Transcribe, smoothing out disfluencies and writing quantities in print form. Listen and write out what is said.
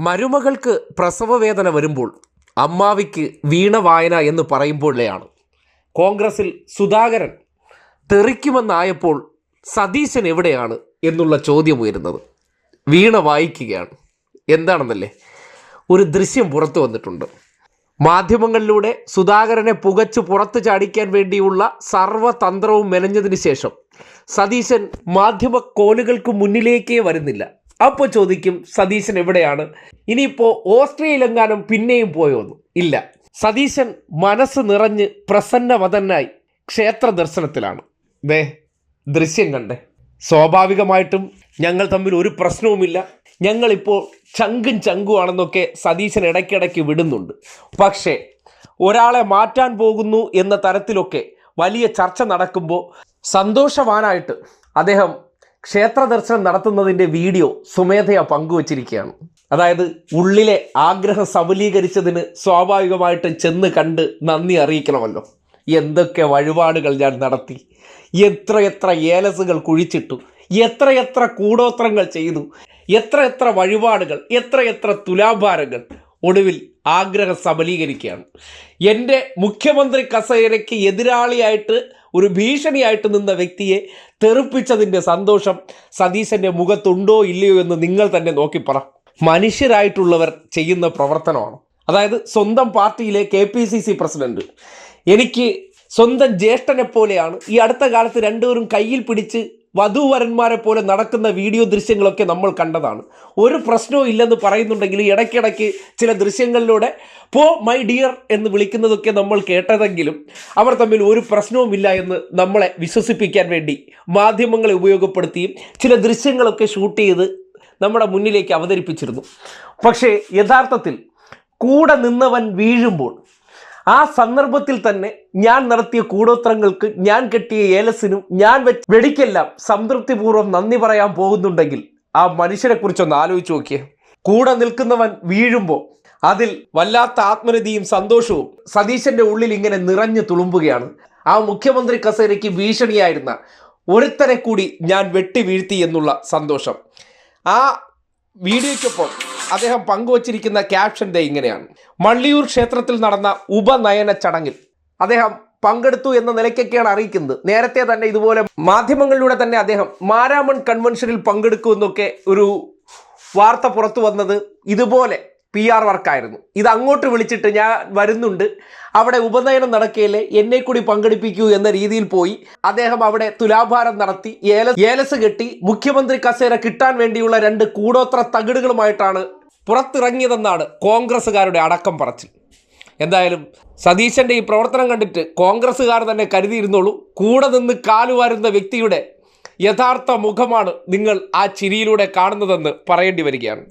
മരുമകൾക്ക് പ്രസവവേദന വരുമ്പോൾ അമ്മാവിക്ക് വീണ വായന എന്ന് പറയുമ്പോഴേയാണ് കോൺഗ്രസിൽ സുധാകരൻ തെറിക്കുമെന്നായപ്പോൾ സതീശൻ എവിടെയാണ് എന്നുള്ള ചോദ്യം ഉയരുന്നത്. വീണ വായിക്കുകയാണ്. എന്താണെന്നല്ലേ, ഒരു ദൃശ്യം പുറത്തു വന്നിട്ടുണ്ട്. മാധ്യമങ്ങളിലൂടെ സുധാകരനെ പുകച്ച് പുറത്തു ചാടിക്കാൻ വേണ്ടിയുള്ള സർവ്വതന്ത്രവും മെനഞ്ഞതിന് ശേഷം സതീശൻ മാധ്യമ കോലുകൾക്ക് മുന്നിലേക്കേ വരുന്നില്ല. അപ്പോൾ ചോദിക്കും, സതീശൻ എവിടെയാണ്? ഇനിയിപ്പോൾ ഓസ്ട്രേലിയയിലെങ്ങാനും പിന്നെയും പോയോന്നു? ഇല്ല, സതീശൻ മനസ്സ് നിറഞ്ഞ് പ്രസന്നവദനായി ക്ഷേത്ര ദർശനത്തിലാണ്. ദൃശ്യം കണ്ടേ. സ്വാഭാവികമായിട്ടും ഞങ്ങൾ തമ്മിൽ ഒരു പ്രശ്നവുമില്ല, ഞങ്ങളിപ്പോൾ ചങ്കും ചങ്കുവാണെന്നൊക്കെ സതീശൻ ഇടയ്ക്കിടയ്ക്ക് വിടുന്നുണ്ട്. പക്ഷേ ഒരാളെ മാറ്റാൻ പോകുന്നു എന്ന തരത്തിലൊക്കെ വലിയ ചർച്ച നടക്കുമ്പോൾ സന്തോഷവാനായിട്ട് അദ്ദേഹം ക്ഷേത്ര ദർശനം നടത്തുന്നതിൻ്റെ വീഡിയോ സ്വമേധയാ പങ്കുവച്ചിരിക്കുകയാണ്. അതായത് ഉള്ളിലെ ആഗ്രഹം സബലീകരിച്ചതിന് സ്വാഭാവികമായിട്ടും ചെന്ന് കണ്ട് നന്ദി അറിയിക്കണമല്ലോ. എന്തൊക്കെ വഴിപാടുകൾ ഞാൻ നടത്തി, എത്രയെത്ര ഏലസുകൾ കുഴിച്ചിട്ടു, എത്രയെത്ര കൂടോത്രങ്ങൾ ചെയ്തു, എത്രയെത്ര വഴിപാടുകൾ, എത്രയെത്ര തുലാഭാരങ്ങൾ. ഒടുവിൽ ആഗ്രഹം സബലീകരിക്കുകയാണ്. എൻ്റെ മുഖ്യമന്ത്രി കസേരയ്ക്ക് എതിരാളിയായിട്ട് ഒരു ഭീഷണിയായിട്ട് നിന്ന വ്യക്തിയെ തെറിപ്പിച്ചതിൻ്റെ സന്തോഷം സതീശൻ്റെ മുഖത്തുണ്ടോ ഇല്ലയോ എന്ന് നിങ്ങൾ തന്നെ നോക്കിപ്പറ. മനുഷ്യരായിട്ടുള്ളവർ ചെയ്യുന്ന പ്രവർത്തനമാണ്. അതായത് സ്വന്തം പാർട്ടിയിലെ KPCC പ്രസിഡന്റ് എനിക്ക് സ്വന്തം ജ്യേഷ്ഠനെ പോലെയാണ്. ഈ അടുത്ത കാലത്ത് രണ്ടുപേരും കയ്യിൽ പിടിച്ച് വധൂവരന്മാരെ പോലെ നടക്കുന്ന വീഡിയോ ദൃശ്യങ്ങളൊക്കെ നമ്മൾ കണ്ടതാണ്. ഒരു പ്രശ്നവും ഇല്ലെന്ന് പറയുന്നുണ്ടെങ്കിൽ ഇടയ്ക്കിടയ്ക്ക് ചില ദൃശ്യങ്ങളിലൂടെ പോ മൈ ഡിയർ എന്ന് വിളിക്കുന്നതൊക്കെ നമ്മൾ കേട്ടതെങ്കിലും അവർ തമ്മിൽ ഒരു പ്രശ്നവുമില്ല എന്ന് നമ്മളെ വിശ്വസിപ്പിക്കാൻ വേണ്ടി മാധ്യമങ്ങളെ ഉപയോഗപ്പെടുത്തിയും ചില ദൃശ്യങ്ങളൊക്കെ ഷൂട്ട് ചെയ്ത് നമ്മുടെ മുന്നിലേക്ക് അവതരിപ്പിച്ചിരുന്നു. പക്ഷേ യഥാർത്ഥത്തിൽ കൂടെ നിന്നവൻ വീഴുമ്പോൾ ആ സന്ദർഭത്തിൽ തന്നെ ഞാൻ നടത്തിയ കൂടോത്രങ്ങൾക്ക്, ഞാൻ കെട്ടിയ ഏലസിനും, ഞാൻ വെടിക്കെല്ലാം സംതൃപ്തിപൂർവ്വം നന്ദി പറയാൻ പോകുന്നുണ്ടെങ്കിൽ ആ മനുഷ്യരെ കുറിച്ചൊന്ന് ആലോചിച്ച് നോക്കിയേ. കൂടെ നിൽക്കുന്നവൻ വീഴുമ്പോൾ അതിൽ വല്ലാത്ത ആത്മനിധിയും സന്തോഷവും സതീശന്റെ ഉള്ളിൽ ഇങ്ങനെ നിറഞ്ഞു തുളുമ്പുകയാണ്. ആ മുഖ്യമന്ത്രി കസേരയ്ക്ക് ഭീഷണിയായിരുന്ന ഒരുത്തരെ കൂടി ഞാൻ വെട്ടി വീഴ്ത്തി എന്നുള്ള സന്തോഷം. ആ വീഡിയോയ്ക്കൊപ്പം അദ്ദേഹം പങ്കുവച്ചിരിക്കുന്ന ക്യാപ്ഷൻ ഇങ്ങനെയാണ്: മള്ളിയൂർ ക്ഷേത്രത്തിൽ നടന്ന ഉപനയന ചടങ്ങിൽ അദ്ദേഹം പങ്കെടുത്തു എന്ന നിലയ്ക്കൊക്കെയാണ് അറിയിക്കുന്നത്. നേരത്തെ തന്നെ ഇതുപോലെ മാധ്യമങ്ങളിലൂടെ തന്നെ അദ്ദേഹം മാരാമൺ കൺവെൻഷനിൽ പങ്കെടുക്കുമെന്നൊക്കെ ഒരു വാർത്ത പുറത്തു വന്നത് ഇതുപോലെ PR വർക്കായിരുന്നു. ഇത് അങ്ങോട്ട് വിളിച്ചിട്ട് ഞാൻ വരുന്നുണ്ട്, അവിടെ ഉപനയനം നടക്കുകയല്ലേ, എന്നെ കൂടി പങ്കെടുപ്പിക്കൂ എന്ന രീതിയിൽ പോയി അദ്ദേഹം അവിടെ തുലാഭാരം നടത്തി ഏലസ് കെട്ടി മുഖ്യമന്ത്രി കസേര കിട്ടാൻ വേണ്ടിയുള്ള 2 കൂടോത്ര തകിടുകളുമായിട്ടാണ് പുറത്തിറങ്ങിയതെന്നാണ് കോൺഗ്രസ്സുകാരുടെ അടക്കം പറച്ചിൽ. എന്തായാലും സതീശൻ്റെ ഈ പ്രവർത്തനം കണ്ടിട്ട് കോൺഗ്രസ്സുകാർ തന്നെ കരുതിയിരുന്നോളൂ, കൂടെ നിന്ന് കാലുവാരുന്ന വ്യക്തിയുടെ യഥാർത്ഥ മുഖമാണ് നിങ്ങൾ ആ ചിരിയിലൂടെ കാണുന്നതെന്ന് പറയേണ്ടി വരികയാണ്.